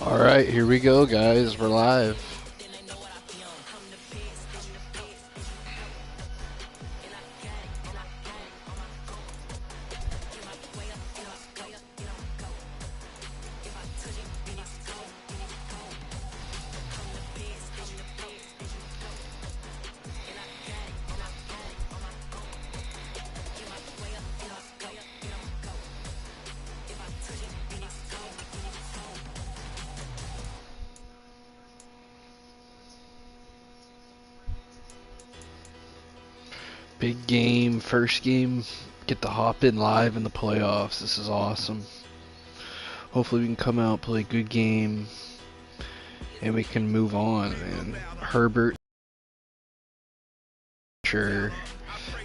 Alright, here we go, guys. We're live. Big game, first game. Get to hop in live in the playoffs. This is awesome. Hopefully we can come out, play a good game, and we can move on. And Herbert, sure.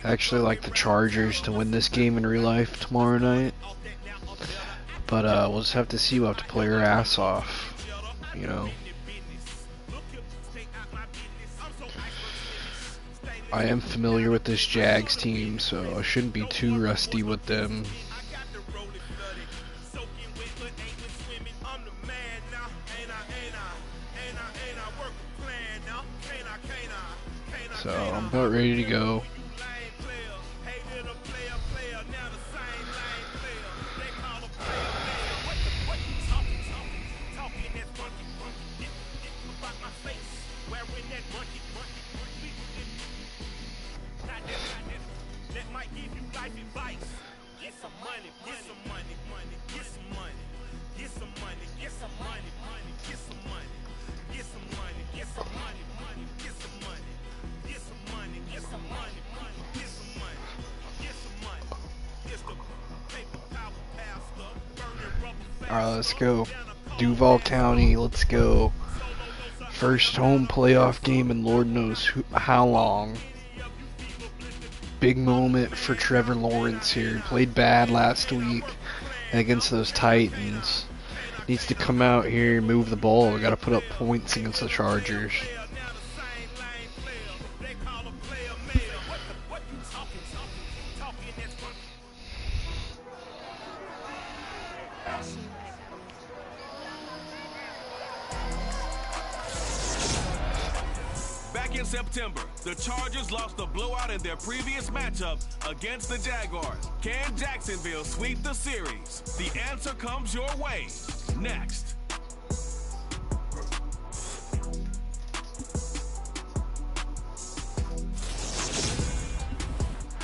I actually like the Chargers to win this game in real life tomorrow night. But we'll just have to see. We'll have to play our ass off, you know. I am familiar with this Jags team, so I shouldn't be too rusty with them. So I'm about ready to go. Alright, let's go. Duval County, let's go. First home playoff game in Lord knows how long. Big moment for Trevor Lawrence here. He played bad last week against those Titans. Needs to come out here and move the ball. We got to put up points against the Chargers. In September, the Chargers lost the blowout in their previous matchup against the Jaguars. Can Jacksonville sweep the series? The answer comes your way next.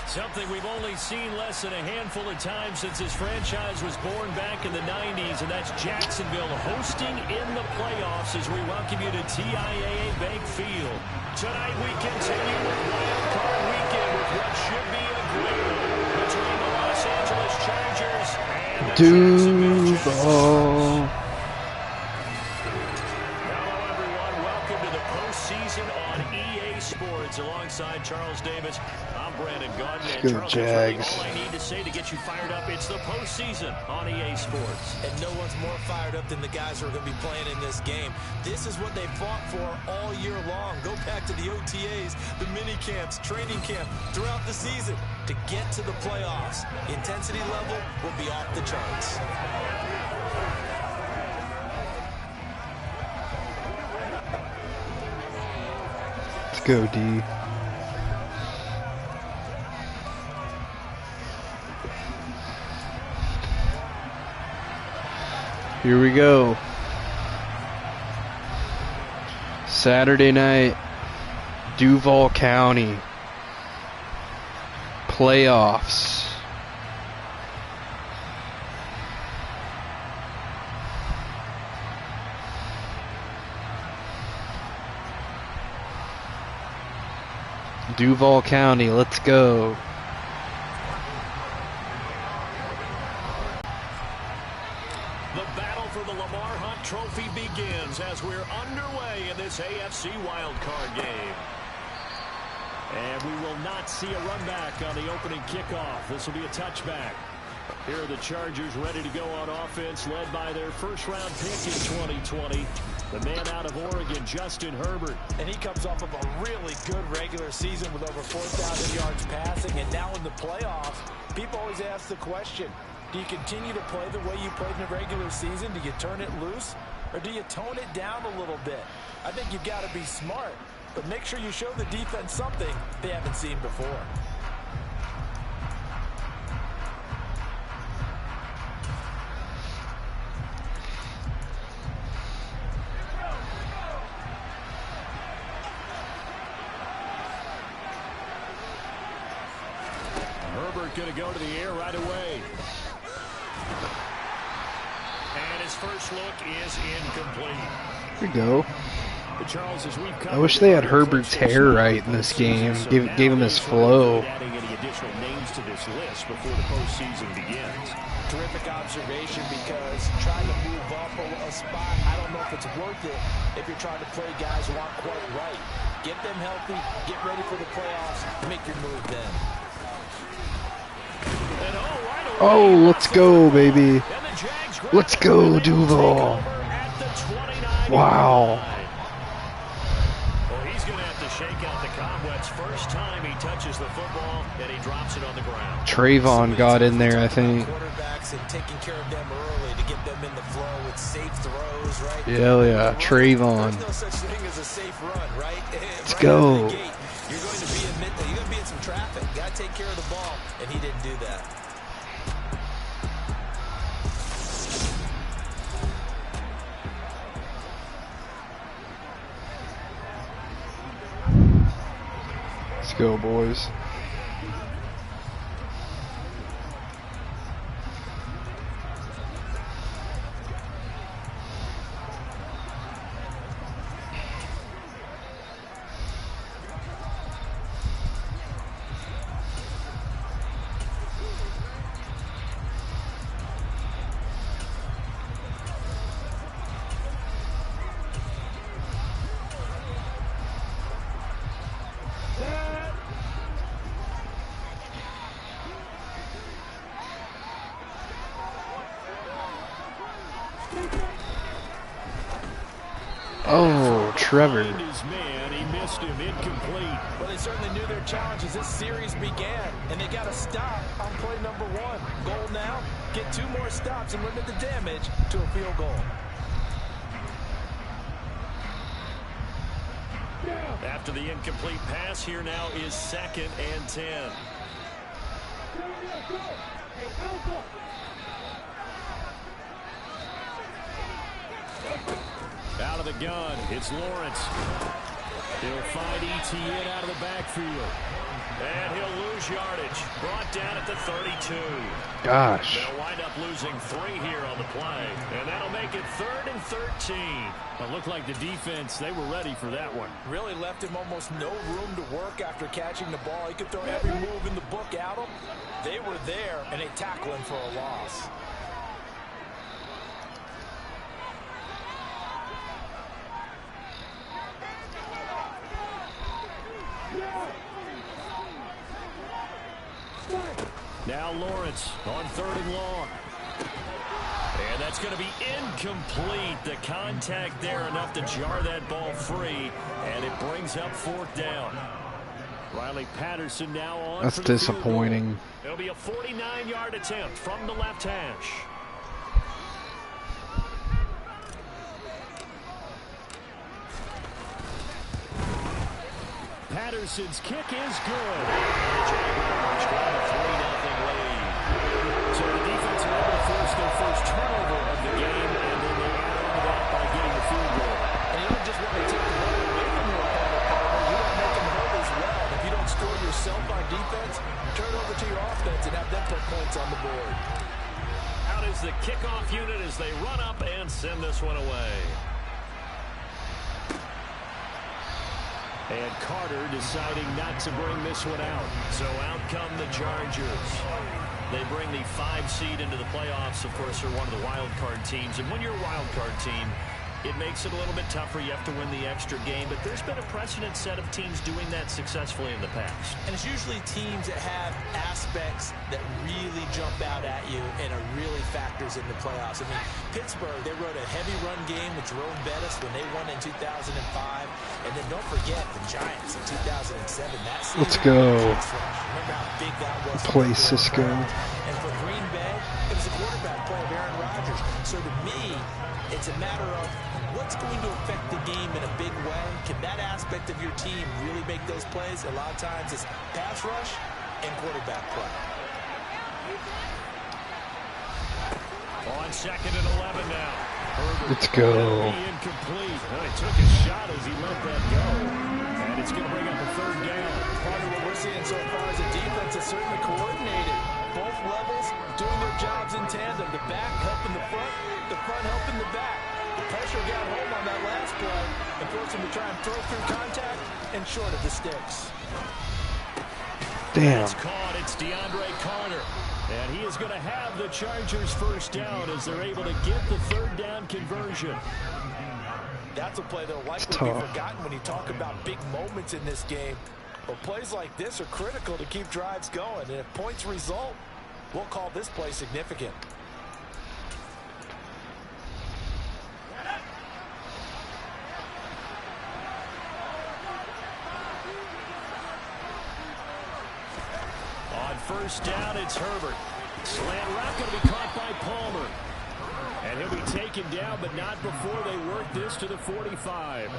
Something we've only seen less than a handful of times since this franchise was born back in the 90s, and that's Jacksonville hosting in the playoffs as we welcome you to TIAA Bank Field. Tonight we continue with Wild Card Weekend with what should be a great one between the Los Angeles Chargers and the Jacksonville Jaguars. Hello everyone, welcome to the postseason on EA Sports alongside Charles Davis. I'm Brandon Gardner. Let's go, Jags. All I need to say to get you fired up, it's the postseason on EA Sports. And no one's more fired up than the guys who are going to be playing in this game. This is what they fought for all year long. Go back to the OTAs, the mini camps, training camp, throughout the season to get to the playoffs. The intensity level will be off the charts. Let's go, D. Here we go. Saturday night, Duval County. Playoffs. Duval County, let's go. Trophy begins as we're underway in this AFC wildcard game. And we will not see a run back on the opening kickoff. This will be a touchback. Here are the Chargers ready to go on offense, led by their first-round pick in 2020, the man out of Oregon, Justin Herbert. And he comes off of a really good regular season with over 4,000 yards passing. And now in the playoffs, people always ask the question, do you continue to play the way you played in the regular season? Do you turn it loose? or do you tone it down a little bit? I think you've got to be smart, but make sure you show the defense something they haven't seen before. Herbert going to go to the air right away. And his first look is incomplete. Here we go. Charles, I wish they had Herbert's hair right in this game. Gave him his flow. Adding any additional names to this list before the postseason begins. Terrific observation, because trying to move up a spot, I don't know if it's worth it if you're trying to play guys who aren't quite right. Get them healthy, get ready for the playoffs, make your move then. Oh, let's go, baby. Let's go, Duval. Wow. Well, he's going to have to shake out the cobwebs first time he touches the football, and he drops it on the ground. Trayvon got in there, I think. Quarterbacks and taking care of them early to get them in the flow with safe throws, right? Yeah, Trayvon. There's no such thing as a safe run, right? Let's go. You're going to be in some traffic. Got to take care of the ball, and he didn't do that. Let's go, boys. Oh, Trevor. His man, he missed him, incomplete. Well, they certainly knew their challenge as this series began, and they got to stop on play number 1. Goal now, get 2 more stops and limit the damage to a field goal. After the incomplete pass, here now is 2nd and 10. Out of the gun, it's Lawrence. He'll find ETN out of the backfield. And he'll lose yardage. Brought down at the 32. Gosh. They'll wind up losing 3 here on the play. And that'll make it 3rd and 13. It looked like the defense, they were ready for that one. Really left him almost no room to work after catching the ball. He could throw every move in the book at him. They were there, and they tackle him for a loss. Now Lawrence on 3rd and long. And that's going to be incomplete. The contact there enough to jar that ball free. And it brings up 4th down. Riley Patterson now on. That's disappointing. It'll be a 49-yard attempt from the left hash. Patterson's kick is good. The Jaguars grab a 3-0 lead. So the defense are able to force their first turnover of the game, and then they add on to that by getting a field goal. And you don't just want to take the ball away from your opponent, however, you don't make them hurt as well. If you don't score yourself on defense, turn over to your offense and have them put points on the board. Out is the kickoff unit as they run up and send this one away. And Carter deciding not to bring this one out. So out come the Chargers. They bring the 5 seed into the playoffs. Of course, they're one of the wild card teams. And when you're a wild card team, it makes it a little bit tougher. You have to win the extra game. But there's been a precedent set of teams doing that successfully in the past. And it's usually teams that have aspects that really jump out at you and are really factors in the playoffs. I mean, Pittsburgh, they rode a heavy run game with Jerome Bettis when they won in 2005. And then don't forget the Giants in 2007. That season, let's go. remember how big that was? Play Cisco. And for Green Bay, second is the quarterback play of Aaron Rodgers. So to me, it's a matter of what's going to affect the game in a big way. Can that aspect of your team really make those plays? A lot of times it's pass rush and quarterback play. On 2nd and 11 now. Herbert. Let's go. Incomplete. Well, he took his shot as he let that go. And it's going to bring up a 3rd down. Part of what we're seeing so far is the defense is certainly coordinated. Both levels doing their jobs in tandem. The back helping the front helping the back. The pressure got home on that last play and forced him to try and throw through contact and short of the sticks. Damn. It's caught. It's DeAndre Carter. And he is going to have the Chargers 1st down as they're able to get the 3rd down conversion. That's a play that will likely be forgotten when you talk about big moments in this game. But plays like this are critical to keep drives going. And if points result, we'll call this play significant. On 1st down, it's Herbert. Slant route going to be caught by Palmer. And he'll be taken down, but not before they work this to the 45.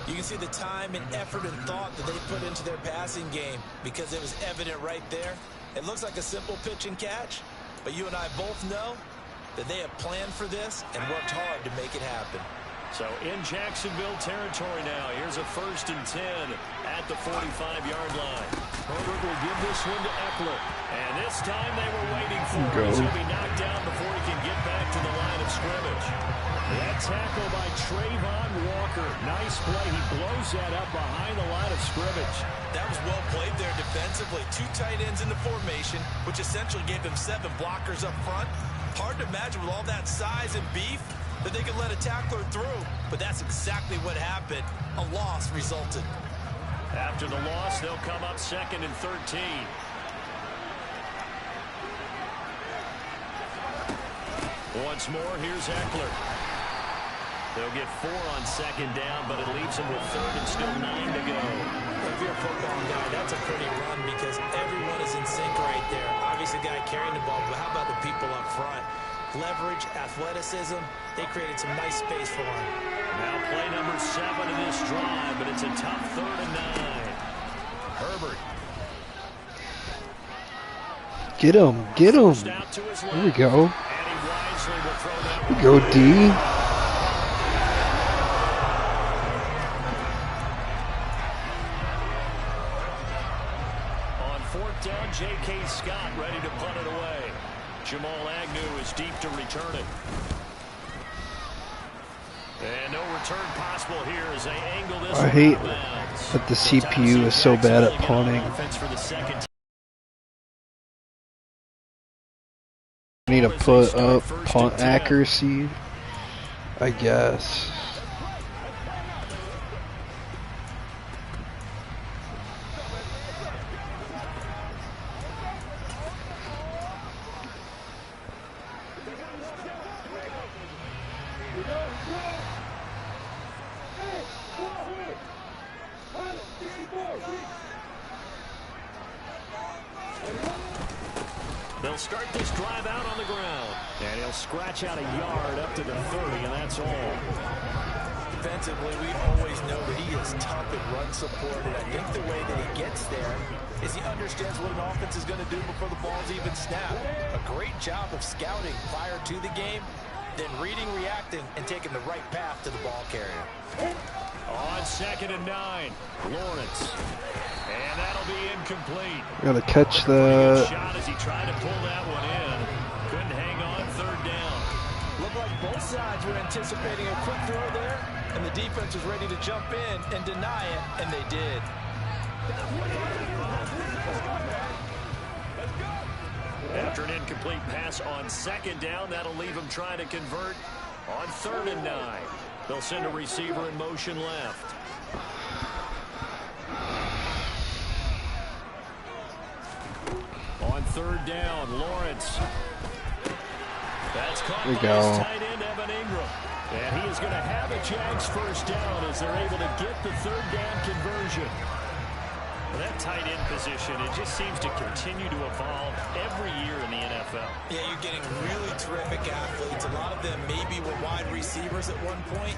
You can see the time and effort and thought that they put into their passing game because it was evident right there. It looks like a simple pitch and catch, but you and I both know that they have planned for this and worked hard to make it happen. So in Jacksonville territory now, here's a 1st and 10 at the 45-yard line. Herbert will give this one to Eckler. And this time they were waiting for him. He'll be knocked down before he can get back to the line of scrimmage. That tackle by Trayvon Walker. Nice play. He blows that up behind the line of scrimmage. That was well played there defensively. 2 tight ends in the formation, which essentially gave them 7 blockers up front. Hard to imagine with all that size and beef that they could let a tackler through. But that's exactly what happened. A loss resulted. After the loss, they'll come up 2nd and 13. Once more, here's Eckler. They'll get 4 on 2nd down, but it leaves them with 3rd and still 9 to go. If you're a football guy, that's a pretty run because everyone is in sync right there. Obviously, the guy carrying the ball, but how about the people up front? Leverage, athleticism, they created some nice space for him. Now play number 7 in this drive, but it's a tough 3rd and 9. Herbert. Get him. Get him. There we go. We go, D. On 4th down, J.K. Scott ready to punt it away. Jamal Agnew is deep to return it. And no return possible here as they angle this. I hate that the CPU is so bad at punting. I need to put up punt accuracy, I guess. They'll start this drive out on the ground. And he'll scratch out a yard up to the 30, and that's all. Defensively, we always know that he is tough and run supported. I think the way that he gets there is he understands what an offense is going to do before the ball's even snapped. A great job of scouting prior to the game, then reading, reacting, and taking the right path to the ball carrier. On 2nd and 9, Lawrence. And that'll be incomplete. Gotta catch the Shot as he tried to pull that one in. Couldn't hang on 3rd down. Looked like both sides were anticipating a quick throw there, and the defense was ready to jump in and deny it, and they did. After an incomplete pass on 2nd down, that'll leave him trying to convert on 3rd and 9. They'll send a receiver in motion left. On 3rd down, Lawrence. That's caught by his tight end, Evan Ingram. And he is going to have a Jags 1st down as they're able to get the 3rd down conversion. That tight end position, it just seems to continue to evolve every year in the NFL. Yeah, you're getting really terrific athletes. A lot of them maybe were wide receivers at one point.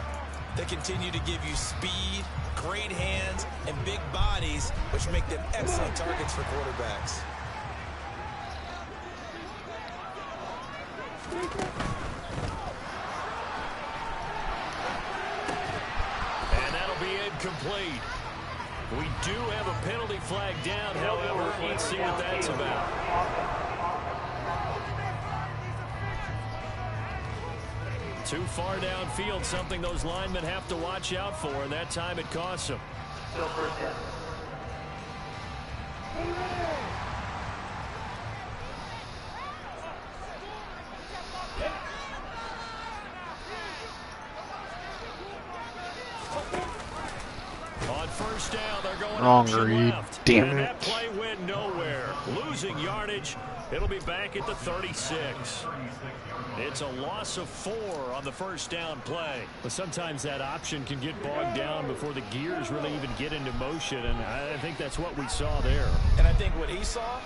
They continue to give you speed, great hands, and big bodies, which make them excellent targets for quarterbacks. And that'll be incomplete. We do have a penalty flag down, however. Let's see what that's about. Too far downfield, something those linemen have to watch out for, and that time it costs them. On first down, they're going Wrong option read. left. Damn And it. that play went nowhere. Losing yardage. It'll be back at the 36. It's a loss of 4 on the first down play. But sometimes that option can get bogged down before the gears really even get into motion, and I think that's what we saw there. And I think what he saw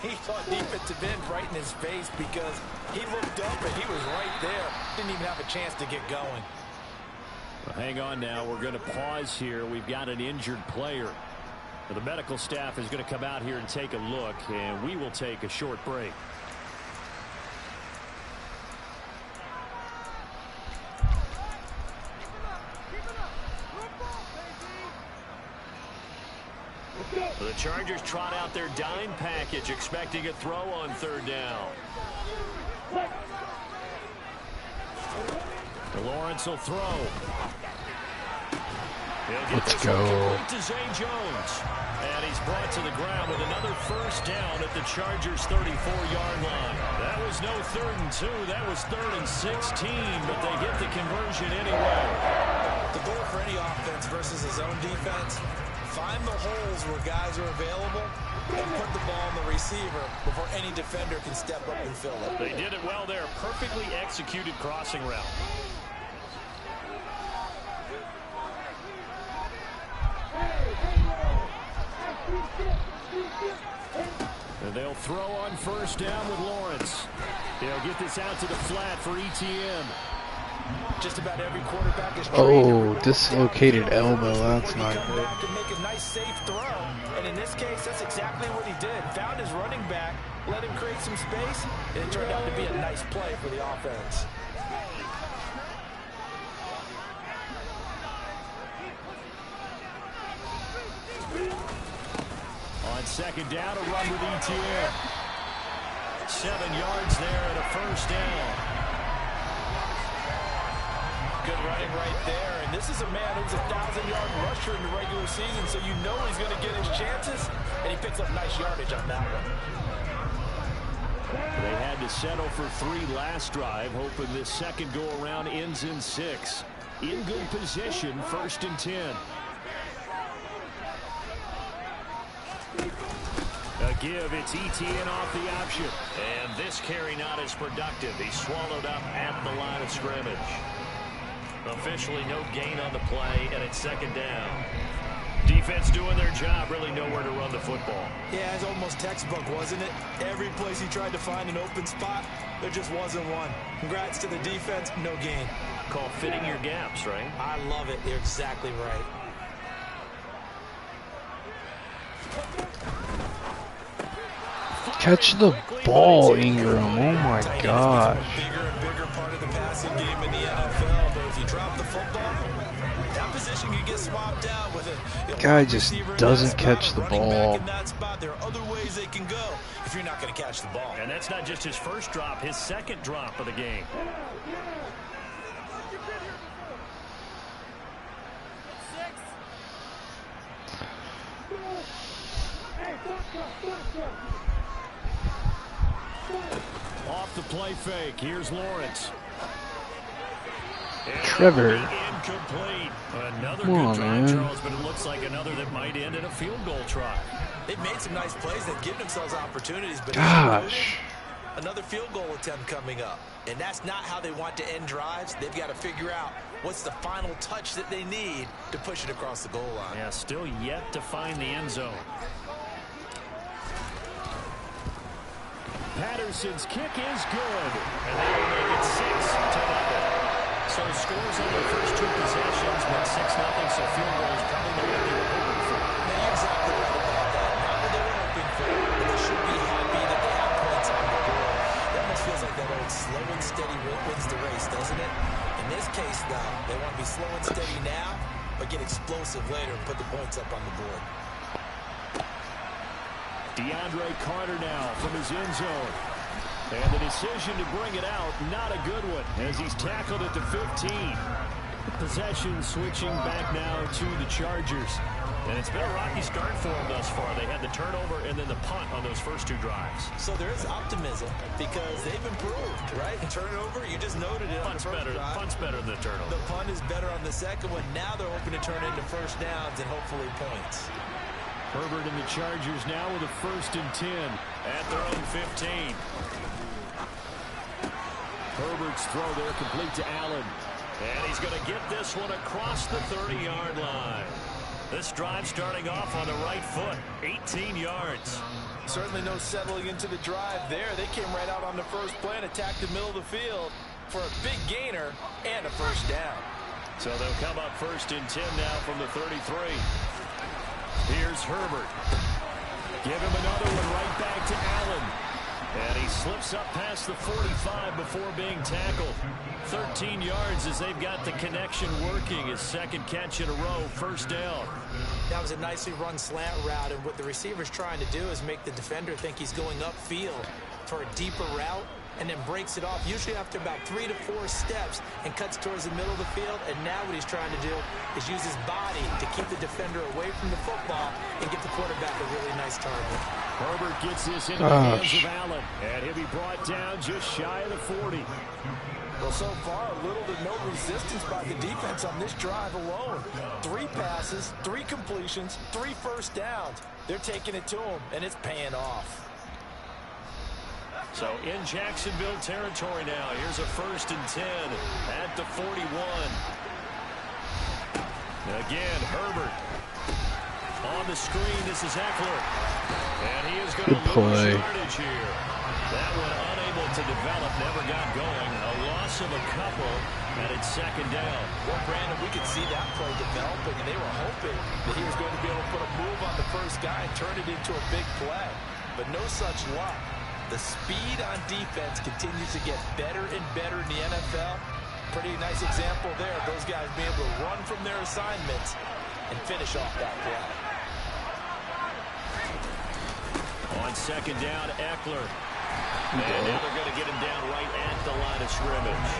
defensive end right in his face, because he looked up and he was right there. Didn't even have a chance to get going. Well, hang on now. We're going to pause here. We've got an injured player. The medical staff is going to come out here and take a look, and we will take a short break. The Chargers trot out their dime package, expecting a throw on third down. Lawrence will throw. Let's go. To Zay Jones. And he's brought to the ground with another first down at the Chargers' 34-yard line. That was no 3rd and 2. That was 3rd and 16, but they get the conversion anyway. The goal for any offense versus his own defense, find the holes where guys are available and put the ball on the receiver before any defender can step up and fill it. They did it well there. Perfectly executed crossing route. And they'll throw on first down with Lawrence. They'll get this out to the flat for ETN. Just about every quarterback is dislocated elbow. That's not good. back and make a nice safe throw. And in this case, that's exactly what he did. Found his running back, let him create some space, and it turned out to be a nice play for the offense. On second down, a run with ETN. 7 yards there and a first down. Good running right there. And this is a man who's a 1,000-yard rusher in the regular season, so you know he's going to get his chances, and he picks up nice yardage on that one. They had to settle for 3 last drive, hoping this second go-around ends in 6. In good position, 1st and 10. A give, it's ETN off the option. And this carry not as productive. He's swallowed up at the line of scrimmage. Officially no gain on the play, and it's second down. Defense doing their job, really nowhere to run the football. Yeah, it's almost textbook, wasn't it? Every place he tried to find an open spot, there just wasn't one. Congrats to the defense, no gain. Called fitting your gaps, right? I love it. You're exactly right. Catch the ball, Ingram. Oh my gosh. Bigger and bigger part of the passing game in the NFL, but if you drop the football, that position can get swapped out with it. Guy just doesn't catch the ball. In that spot, there are other ways they can go if you're not going to catch the ball. And that's not just his first drop, his second drop of the game. Off the play fake. Here's Lawrence. Trevor. Incomplete. Another Come good on, drive, man. Charles, but it looks like another that might end in a field goal try. They've made some nice plays. They've given themselves opportunities, but Gosh. Another field goal attempt coming up. And that's not how they want to end drives. They've got to figure out what's the final touch that they need to push it across the goal line. Yeah, still yet to find the end zone. Patterson's kick is good. And they will make it 6-0. So scores on their first 2 possessions, but 6-0, so field goal is probably not what they were hoping for. Now, you're exactly right about that. Not what they were hoping for, but they should be happy that they have points on the board. It almost feels like that old slow and steady wins the race, doesn't it? In this case, though, they want to be slow and steady now, but get explosive later and put the points up on the board. DeAndre Carter now from his end zone. And the decision to bring it out, not a good one, as he's tackled at the 15. Possession switching back now to the Chargers. And it's been a rocky start for them thus far. They had the turnover and then the punt on those first 2 drives. So there is optimism because they've improved, right? Turnover, you just noted it. Punt's better than the turnover. The punt is better on the second one. Now they're hoping to turn into first downs and hopefully points. Herbert and the Chargers now with a 1st and 10 at their own 15. Herbert's throw there complete to Allen. And he's going to get this one across the 30-yard line. This drive starting off on the right foot, 18 yards. Certainly no settling into the drive there. They came right out on the first play and attacked the middle of the field for a big gainer and a first down. So they'll come up 1st and 10 now from the 33. Here's Herbert. Give him another one right back to Allen. And he slips up past the 45 before being tackled. 13 yards as they've got the connection working. His 2nd catch in a row, first down. That was a nicely run slant route, and what the receiver's trying to do is make the defender think he's going upfield for a deeper route, and then breaks it off, usually after about 3 to 4 steps, and cuts towards the middle of the field. And now what he's trying to do is use his body to keep the defender away from the football and give the quarterback a really nice target. Herbert gets this into the hands of Allen, and he'll be brought down just shy of the 40. Well, so far, little to no resistance by the defense on this drive alone. 3 passes, 3 completions, 3 first downs. They're taking it to him, and it's paying off. So in Jacksonville territory now. Here's a 1st and 10 at the 41. Again, Herbert on the screen. This is Eckler. And he is going to lose yardage here. That one unable to develop, never got going. A loss of a couple, and it's 2nd down. Well, Brandon, we could see that play developing, and they were hoping that he was going to be able to put a move on the first guy and turn it into a big play. But no such luck. The speed on defense continues to get better and better in the NFL. Pretty nice example there of those guys being able to run from their assignments and finish off that play. On 2nd down, Eckler. And now they're going to get him down right at the line of scrimmage.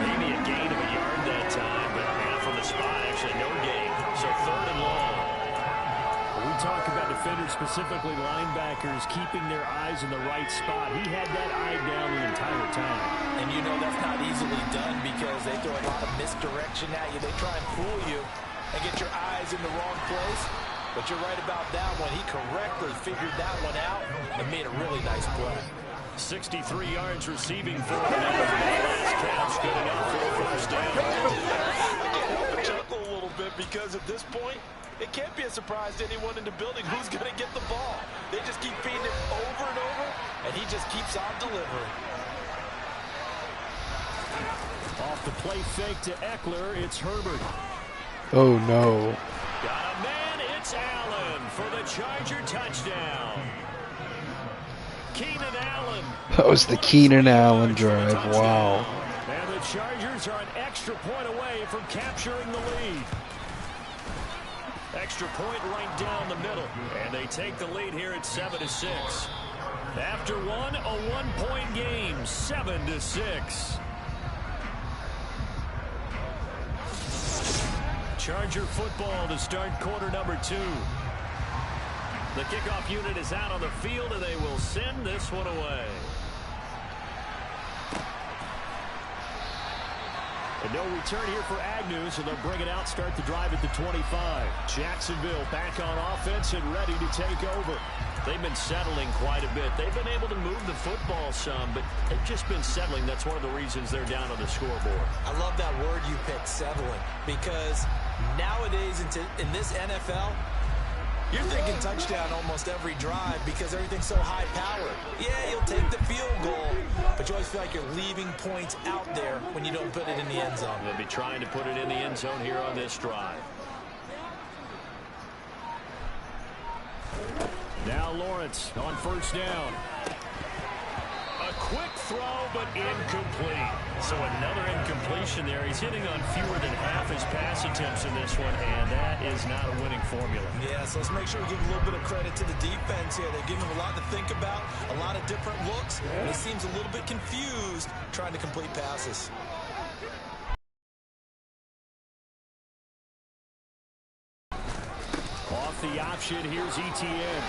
Maybe a gain of a yard that time, but from the spot, actually no gain. So 3rd and long. We talk about defenders, specifically linebackers, keeping their eyes in the right spot. He had that eye down the entire time. And you know that's not easily done because they throw a lot of misdirection at you. They try and fool you and get your eyes in the wrong place. But you're right about that one. He correctly figured that one out and made a really nice play. 63 yards receiving for him. Last catch good enough for a first down. I can't help but chuckle a little bit because at this point, it can't be a surprise to anyone in the building who's going to get the ball. They just keep feeding him over and over, and he just keeps on delivering. Off the play fake to Eckler, it's Herbert. Oh, no. Got a man, it's Allen for the Charger touchdown. Keenan Allen. That was the Keenan Allen drive. Wow. And the Chargers are an extra point away from capturing the lead. Extra point right down the middle. And they take the lead here at 7-6. After one, a one-point game, 7-6. Charger football to start quarter number 2. The kickoff unit is out on the field, and they will send this one away. And no return here for Agnew, so they'll bring it out, start the drive at the 25. Jacksonville back on offense and ready to take over. They've been settling quite a bit. They've been able to move the football some, but they've just been settling. That's one of the reasons they're down on the scoreboard. I love that word you picked, settling, because nowadays in this NFL, you're thinking touchdown almost every drive because everything's so high-powered. Yeah, you'll take the field goal, but you always feel like you're leaving points out there when you don't put it in the end zone. They'll be trying to put it in the end zone here on this drive. Now Lawrence on first down. A quick throw, but incomplete. So another incompletion there. He's hitting on fewer than half his pass attempts in this one, and that is not a winning formula. Yeah, so let's make sure we give a little bit of credit to the defense here. They're giving him a lot to think about, a lot of different looks, and he seems a little bit confused trying to complete passes. Off the option, here's Etienne.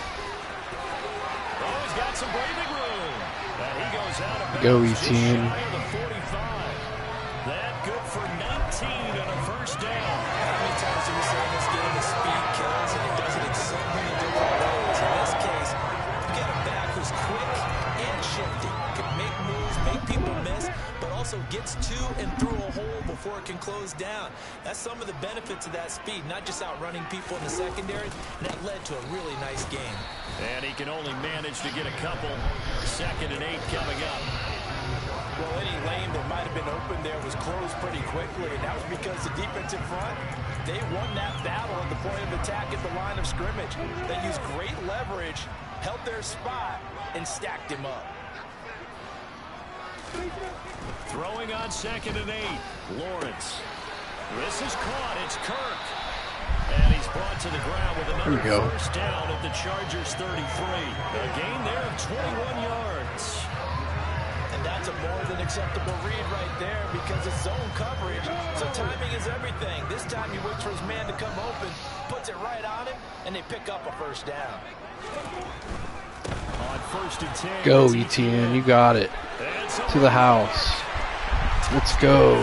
Oh, he's got some breathing room. And he goes out of Go, bounds just Etienne. shy of the 45. That good for 19 on a first down. How many times do we say in this game that speed kills, and it does it in so many different ways? In this case, you got a back who's quick and shifty, can make moves, make people miss, but also gets to and through a hole before it can close down. That's some of the benefits of that speed, not just outrunning people in the secondary, and that led to a really nice game. And he can only manage to get a couple. 2nd and 8 coming up. Well, any lane that might have been open there was closed pretty quickly, and that was because the defensive front, they won that battle at the point of attack at the line of scrimmage. They used great leverage, held their spot, and stacked him up. Throwing on 2nd and 8. Lawrence. This is caught. It's Kirk. And he's brought to the ground with another first down at the Chargers 33. A gain there of 21 yards. And that's a more than acceptable read right there because it's zone coverage. So timing is everything. This time he waits for his man to come open, puts it right on him, and they pick up a first down. On 1st and 10. Go, Etienne. You got it. To the house. Let's go.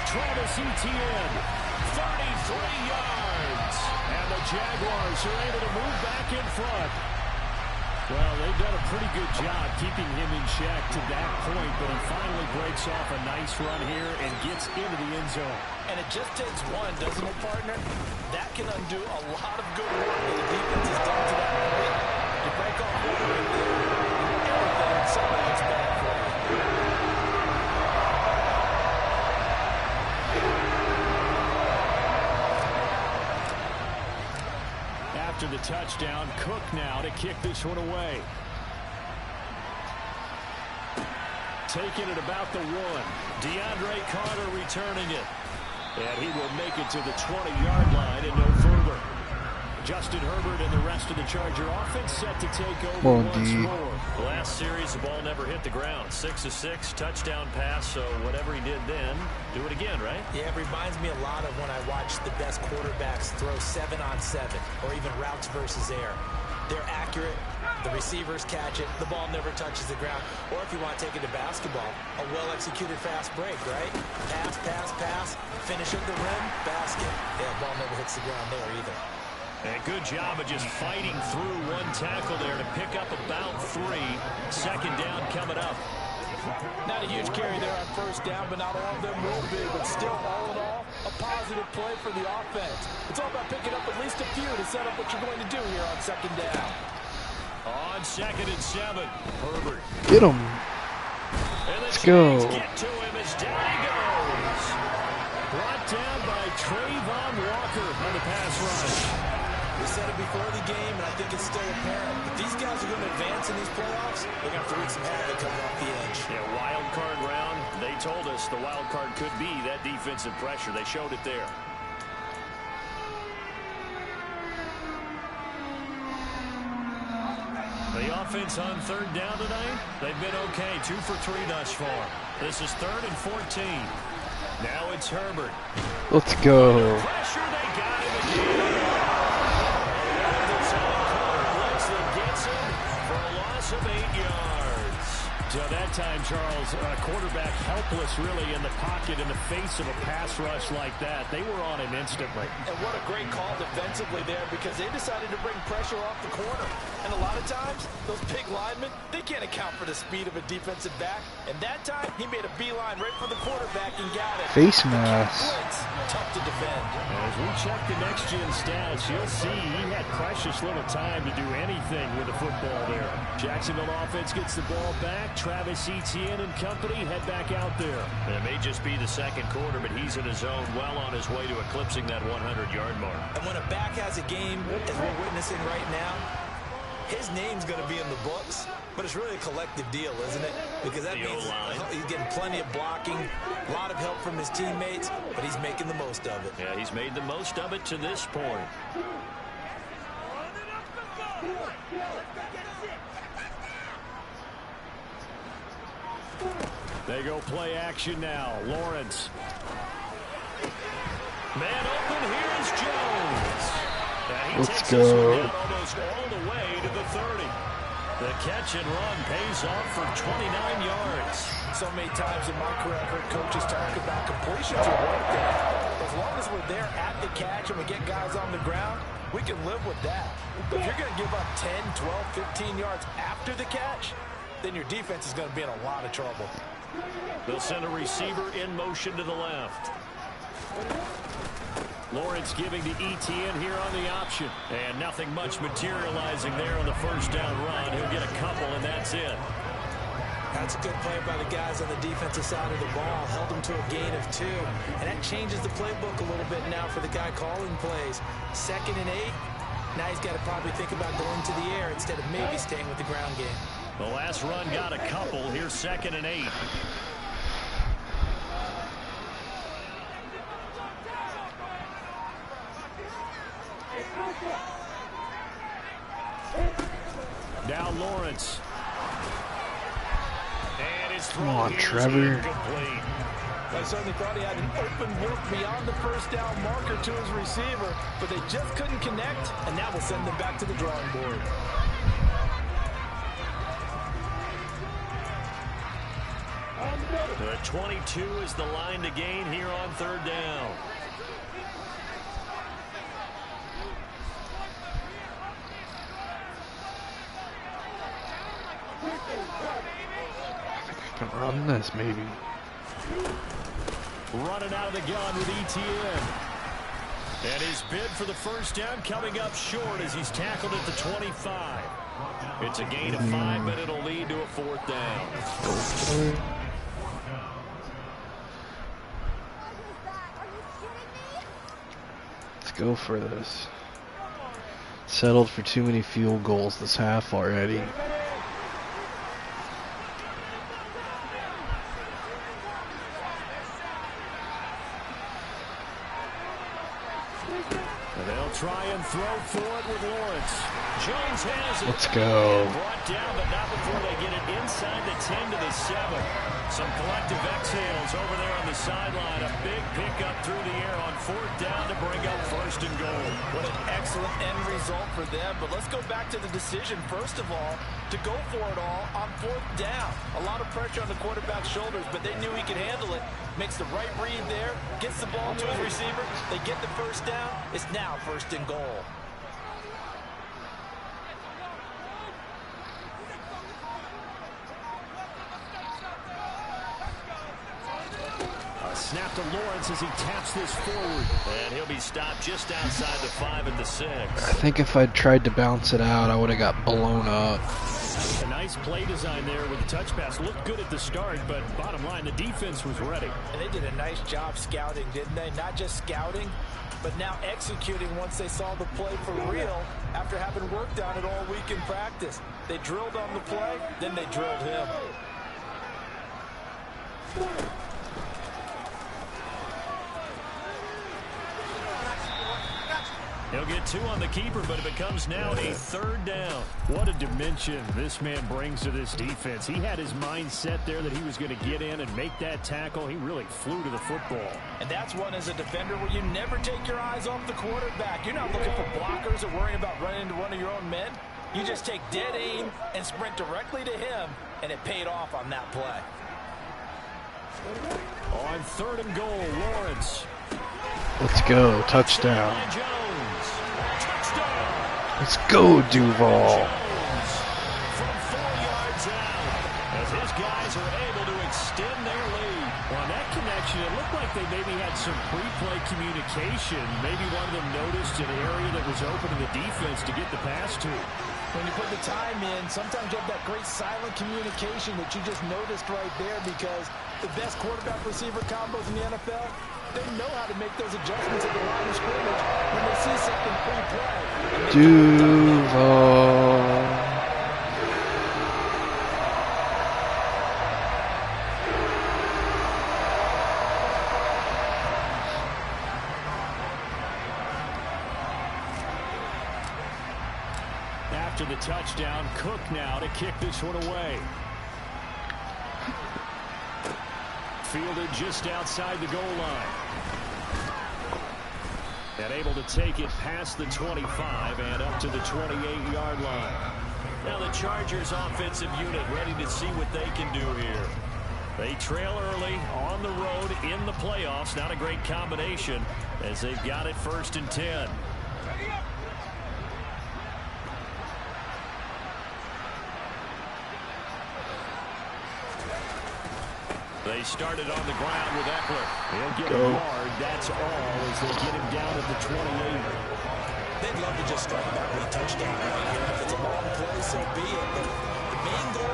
Travis Etienne, 33 yards. And the Jaguars are able to move back in front. Well, they've done a pretty good job keeping him in check to that point, but he finally breaks off a nice run here and gets into the end zone. And it just takes one, doesn't it, partner? That can undo a lot of good work that the defense has done to that point. You break off one right there, everything suddenly looks bad for you. After the touchdown, Cook now to kick this one away. Taking it about the 1. DeAndre Carter returning it. And he will make it to the 20-yard line and no further. Justin Herbert and the rest of the Charger offense set to take over once more. Last series, the ball never hit the ground. 6 of 6, touchdown pass, so whatever he did then, do it again, right? Yeah, it reminds me a lot of when I watch the best quarterbacks throw 7-on-7 or even routes versus air. They're accurate. The receivers catch it. The ball never touches the ground. Or if you want to take it to basketball, a well-executed fast break, right? Pass, pass, pass. Finish at the rim, basket. Yeah, the ball never hits the ground there either. And a good job of just fighting through one tackle there to pick up about 3. 2nd down coming up. Not a huge carry there on first down, but not all of them will be. But still, all in all, a positive play for the offense. It's all about picking up at least a few to set up what you're going to do here on 2nd down. On 2nd and 7, Herbert. Get him. Let's go. Get to him as down he goes. Brought down by Trayvon Walker on the pass rush. We said it before the game, and I think it's still apparent. If these guys are going to advance in these playoffs, they're going to have to wreak some havoc coming off the edge. Yeah, wild card round. They told us the wild card could be that defensive pressure. They showed it there. The offense on 3rd down tonight, they've been okay. 2 for 3 thus far. This is 3rd and 14. Now it's Herbert. Let's go. Pressure, they got him again. Gets him for a loss of 8 yards. So that time, Charles, quarterback helpless really in the pocket in the face of a pass rush like that. They were on him instantly. And what a great call defensively there, because they decided to bring pressure off the corner. And a lot of times, those big linemen, they can't account for the speed of a defensive back. And that time, he made a beeline right for the quarterback and got it. Face mask. Tough to defend. As we check the next-gen stats, you'll see he had precious little time to do anything with the football there. Jacksonville offense gets the ball back. Travis Etienne and company head back out there. And it may just be the second quarter, but he's in his zone, well on his way to eclipsing that 100-yard mark. And when a back has a game, as we're witnessing right now, his name's going to be in the books, but it's really a collective deal, isn't it? Because that means he's getting plenty of blocking, a lot of help from his teammates, but he's making the most of it. Yeah, he's made the most of it to this point. They go play action now. Lawrence. Man open, here's Jones. He Let's takes this go. one down almost all the way to the 30. The catch and run pays off for 29 yards. So many times in my career, I've heard coaches talk about completions are one thing. As long as we're there at the catch and we get guys on the ground, we can live with that. But if you're going to give up 10, 12, 15 yards after the catch, then your defense is going to be in a lot of trouble. They'll send a receiver in motion to the left. Lawrence giving to Etienne here on the option. And nothing much materializing there on the first down run. He'll get a couple, and that's it. That's a good play by the guys on the defensive side of the ball. Held them to a gain of 2. And that changes the playbook a little bit now for the guy calling plays. 2nd and 8. Now he's got to probably think about going to the air instead of maybe staying with the ground game. The last run got a couple. Here's 2nd and 8. Now Lawrence. And his throw. Come on, here is Trevor. incomplete. I certainly thought he had an open look beyond the first down marker to his receiver, but they just couldn't connect, and that will send them back to the drawing board. The 22 is the line to gain here on 3rd down. Can run this, maybe. Running out of the gun with Etienne. And his bid for the first down coming up short as he's tackled at the 25. It's a gain of 5, but it'll lead to a 4th down. Go for it. Let's go for this. Settled for too many field goals this half already. They'll try and throw for it with Lawrence. Jones has it. Let's go. Brought down, but not before they get it inside the 10 to the 7. Some collective exhales over there on the sideline. A big pickup through the air on 4th down to bring up 1st and goal. What an excellent end result for them. But let's go back to the decision, first of all, to go for it all on 4th down. A lot of pressure on the quarterback's shoulders, but they knew he could handle it. Makes the right read there, gets the ball to his receiver. They get the first down. It's now 1st and goal. Snap to Lawrence as he taps this forward. And he'll be stopped just outside the 5 at the 6. I think if I'd tried to bounce it out, I would have got blown up. A nice play design there with the touch pass. Looked good at the start, but bottom line, the defense was ready. And they did a nice job scouting, didn't they? Not just scouting, but now executing once they saw the play for real after having worked on it all week in practice. They drilled on the play, then they drilled him. He'll get 2 on the keeper, but it becomes now a 3rd down. What a dimension this man brings to this defense. He had his mind set there that he was going to get in and make that tackle. He really flew to the football. And that's one as a defender where you never take your eyes off the quarterback. You're not looking for blockers or worrying about running into one of your own men. You just take dead aim and sprint directly to him, and it paid off on that play. On 3rd and goal, Lawrence. Let's go. Touchdown. Jones. Touchdown. Let's go, Duval. From 4 yards out, as his guys are able to extend their lead. On that connection, it looked like they maybe had some pre-play communication. Maybe one of them noticed an area that was open in the defense to get the pass to. When you put the time in, sometimes you have that great silent communication that you just noticed right there, because the best quarterback-receiver combos in the NFL, they know how to make those adjustments at the line of scrimmage when they see something pre-play. Duval. After the touchdown, Cook now to kick this one away. Fielded just outside the goal line. And able to take it past the 25 and up to the 28-yard line. Now the Chargers offensive unit ready to see what they can do here. They trail early on the road in the playoffs. Not a great combination as they've got it 1st and 10. They started on the ground with Eckler. He'll get a yard. That's all as they get him down at the 28. They'd love to just strike that lead touchdown right here. If it's a long play, so be it. But the main goal,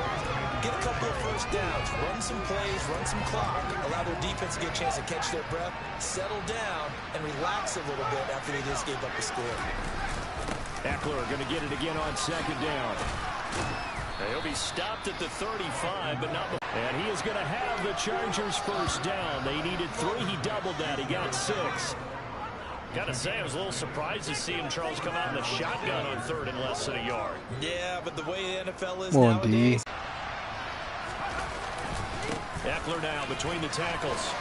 get a couple of first downs, run some plays, run some clock, allow their defense to get a chance to catch their breath, settle down, and relax a little bit after they just gave up the score. Eckler going to get it again on 2nd down. He'll be stopped at the 35, but not. And he is going to have the Chargers 1st down. They needed 3. He doubled that. He got 6. Got to say, I was a little surprised to see him, Charles, come out in the shotgun on 3rd and less than a yard. Yeah, but the way the NFL is Come on, nowadays. Eckler now between the tackles.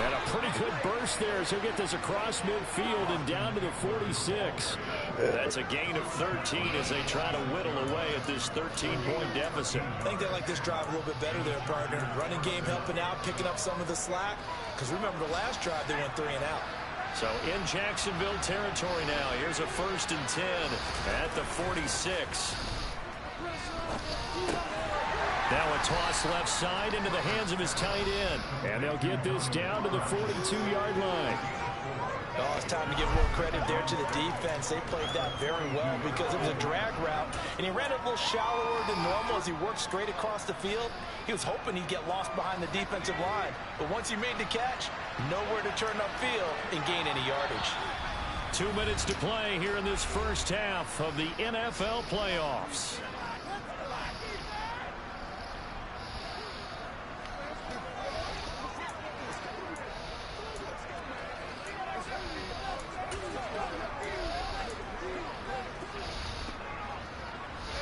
And a pretty good burst there as he'll get this across midfield and down to the 46. That's a gain of 13 as they try to whittle away at this 13-point deficit. I think they like this drive a little bit better there, partner. Running game helping out, picking up some of the slack. Because remember the last drive, they went 3 and out. So in Jacksonville territory now. Here's a 1st and 10 at the 46. Now a toss left side into the hands of his tight end. And they'll get this down to the 42-yard line. Oh, it's time to give more credit there to the defense. They played that very well because it was a drag route, and he ran it a little shallower than normal as he worked straight across the field. He was hoping he'd get lost behind the defensive line. But once he made the catch, nowhere to turn upfield and gain any yardage. 2 minutes to play here in this 1st half of the NFL playoffs.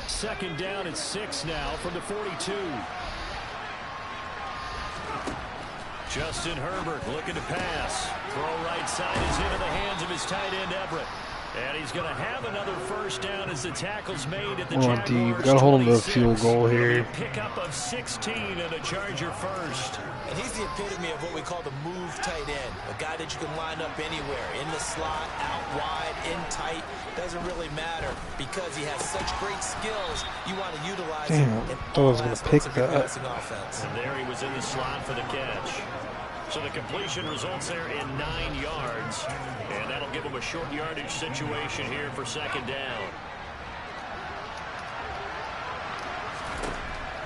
Second down and 6 now from the 42. Justin Herbert looking to pass. Throw right side is into the hands of his tight end Everett. And he's going to have another 1st down as the tackle's made at the Jaguars. We got to hold him to a field goal here. Pickup of 16 and a Charger 1st. And he's the epitome of what we call the move tight end. A guy that you can line up anywhere. In the slot, out wide, in tight. Doesn't really matter because he has such great skills. You want to utilize him in all aspects of your passing offense. And there he was in the slot for the catch. So the completion results there in 9 yards. And that'll give him a short yardage situation here for 2nd down.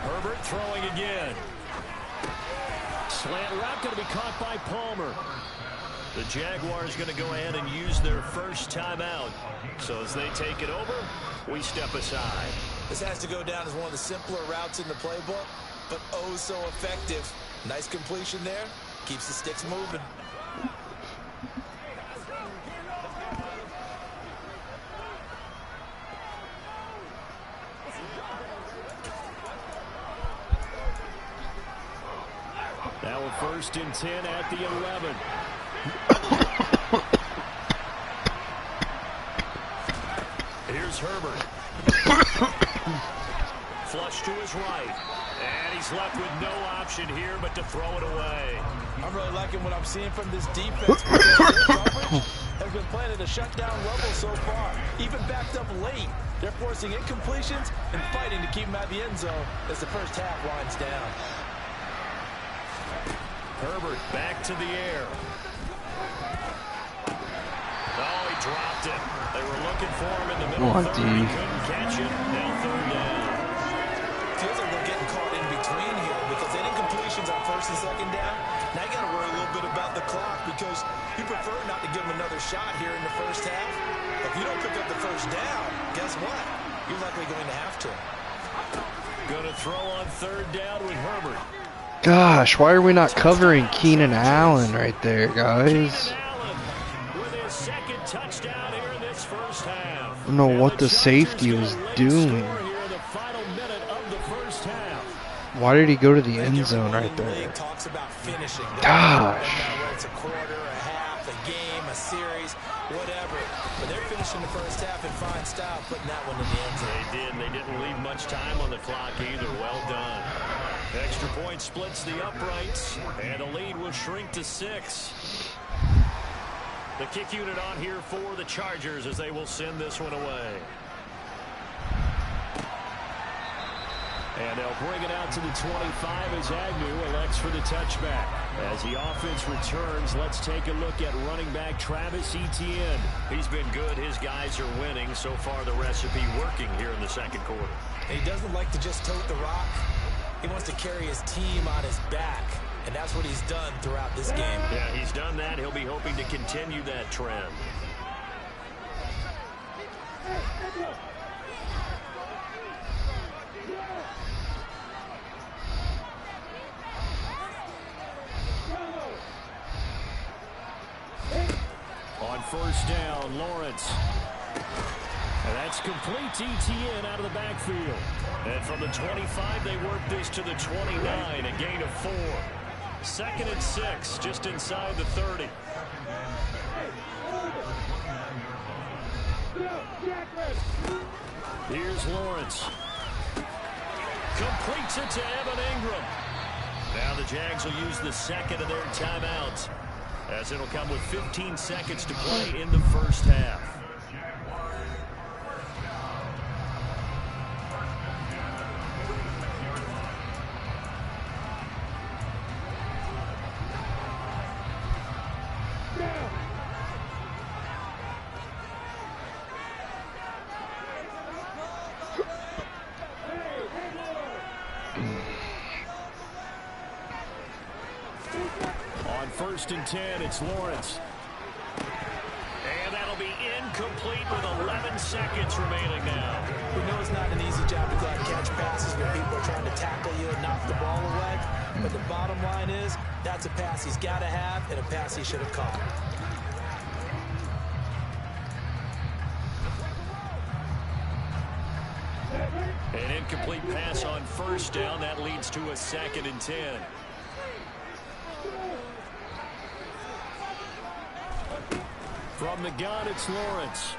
Herbert throwing again. Slant route going to be caught by Palmer. The Jaguars going to go ahead and use their 1st timeout. So as they take it over, we step aside. This has to go down as one of the simpler routes in the playbook, but oh so effective. Nice completion there. Keeps the sticks moving. Now a 1st and 10 at the 11. Here's Herbert. Flush to his right. And he's left with no option here but to throw it away. I'm really liking what I'm seeing from this defense. Their coverage has been playing at a shutdown level so far. Even backed up late. They're forcing incompletions and fighting to keep them out of the end zone as the first half winds down. Herbert back to the air. Oh, he dropped it. They were looking for him in the middle of the third. He couldn't catch it. Now third down. Feels like they're getting caught in between here because any incompletions on first and second down, now you got to worry a little bit about the clock because you prefer not to give them another shot here in the first half. If you don't pick up the first down, guess what? You're likely going to have to. Going to throw on third down with Herbert. Gosh, why are we not covering Keenan Allen right there, guys? With his second touchdown here in this first half. I don't know what the safety was doing. Why did he go to the end zone right there? Gosh. It's a quarter, a half, a game, a series, whatever. But they're finishing the first half in fine style, putting that one in the end zone. They did. They didn't leave much time on the clock either. Well done. Extra point splits the uprights, and the lead will shrink to 6. The kick unit on here for the Chargers as they will send this one away. And they'll bring it out to the 25 as Agnew elects for the touchback. As the offense returns, let's take a look at running back Travis Etienne. He's been good. His guys are winning. So far, the recipe working here in the second quarter. He doesn't like to just tote the rock. He wants to carry his team on his back, and that's what he's done throughout this game. Yeah, he's done that. He'll be hoping to continue that trend. On first down, Lawrence. And that's complete to Etienne out of the backfield. And from the 25, they work this to the 29, a gain of 4. 2nd and 6, just inside the 30. Here's Lawrence. Completes it to Evan Ingram. Now the Jags will use the second of their timeouts, as it'll come with 15 seconds to play in the first half. On 1st and 10, it's Lawrence. And that'll be incomplete with 11 seconds remaining now. We know it's not an easy job to go out and catch passes when people are trying to tackle you and knock the ball away. But the bottom line is, that's a pass he's got to have and a pass he should have caught. An incomplete pass on 1st down. That leads to a 2nd and 10. From the gun, it's Lawrence.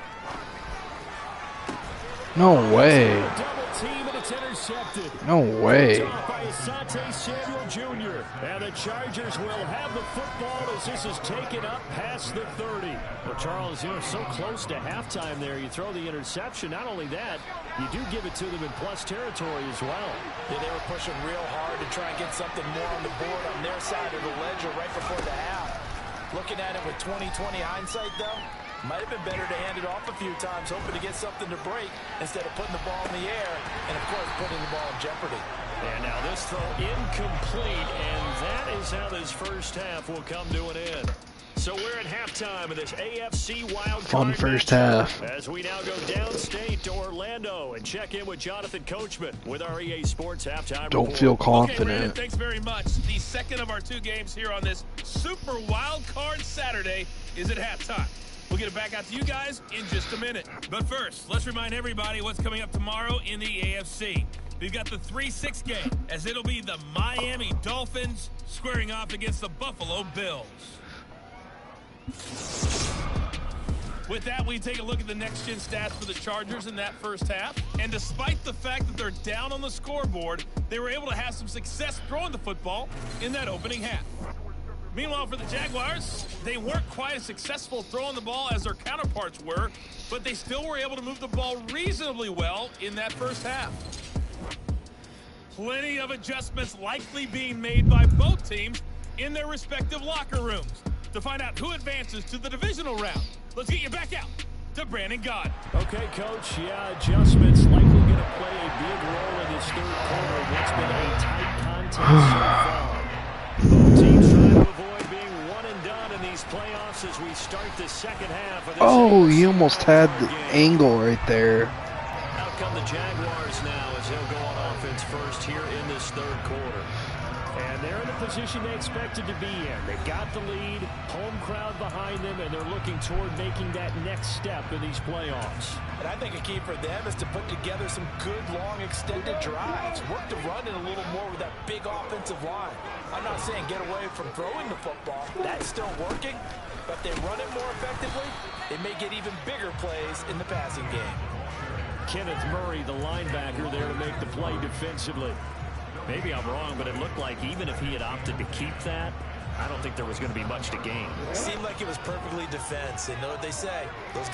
No way. Double team, and it's intercepted. No way. By Asante Samuel Jr. And the Chargers will have the football as this is taken up past the 30. Well, Charles, you're so close to halftime there. You throw the interception. Not only that, you do give it to them in plus territory as well. Yeah, they were pushing real hard to try and get something more on the board on their side of the ledger right before the half. Looking at it with 20/20 hindsight, though, might have been better to hand it off a few times, hoping to get something to break instead of putting the ball in the air and, of course, putting the ball in jeopardy. And now this throw incomplete, and that is how this first half will come to an end. So we're at halftime of this AFC wildcard. Fun first half. As we now go downstate to Orlando and check in with Jonathan Coachman with our EA Sports halftime Don't report. feel confident. Okay, Brandon, thanks very much. The second of our 2 games here on this Super Wild Card Saturday is at halftime. We'll get it back out to you guys in just a minute. But first, let's remind everybody what's coming up tomorrow in the AFC. We've got the 3-6 game, as it'll be the Miami Dolphins squaring off against the Buffalo Bills. With that, we take a look at the next-gen stats for the Chargers in that first half. And despite the fact that they're down on the scoreboard, they were able to have some success throwing the football in that opening half. Meanwhile, for the Jaguars, they weren't quite as successful throwing the ball as their counterparts were, but they still were able to move the ball reasonably well in that first half. Plenty of adjustments likely being made by both teams in their respective locker rooms. To find out who advances to the divisional round, let's get you back out to Brandon God. Okay, Coach. Yeah, adjustments likely going to play a big role in this third quarter. What's been a tight contest so far. Both teams trying to avoid being one and done in these playoffs as we start the second half of this. Oh, he almost had the angle right there. Out come the Jaguars now as they'll go on offense first here in this third quarter. And they're in the position they expected to be in. They've got the lead, home crowd behind them, and they're looking toward making that next step in these playoffs. And I think a key for them is to put together some good, long, extended drives. Work the run in a little more with that big offensive line. I'm not saying get away from throwing the football. That's still working. But if they run it more effectively, they may get even bigger plays in the passing game. Kenneth Murray, the linebacker, there to make the play defensively. Maybe I'm wrong, but it looked like even if he had opted to keep that, I don't think there was going to be much to gain. Seemed like it was perfectly defense. And know what they say? Those guys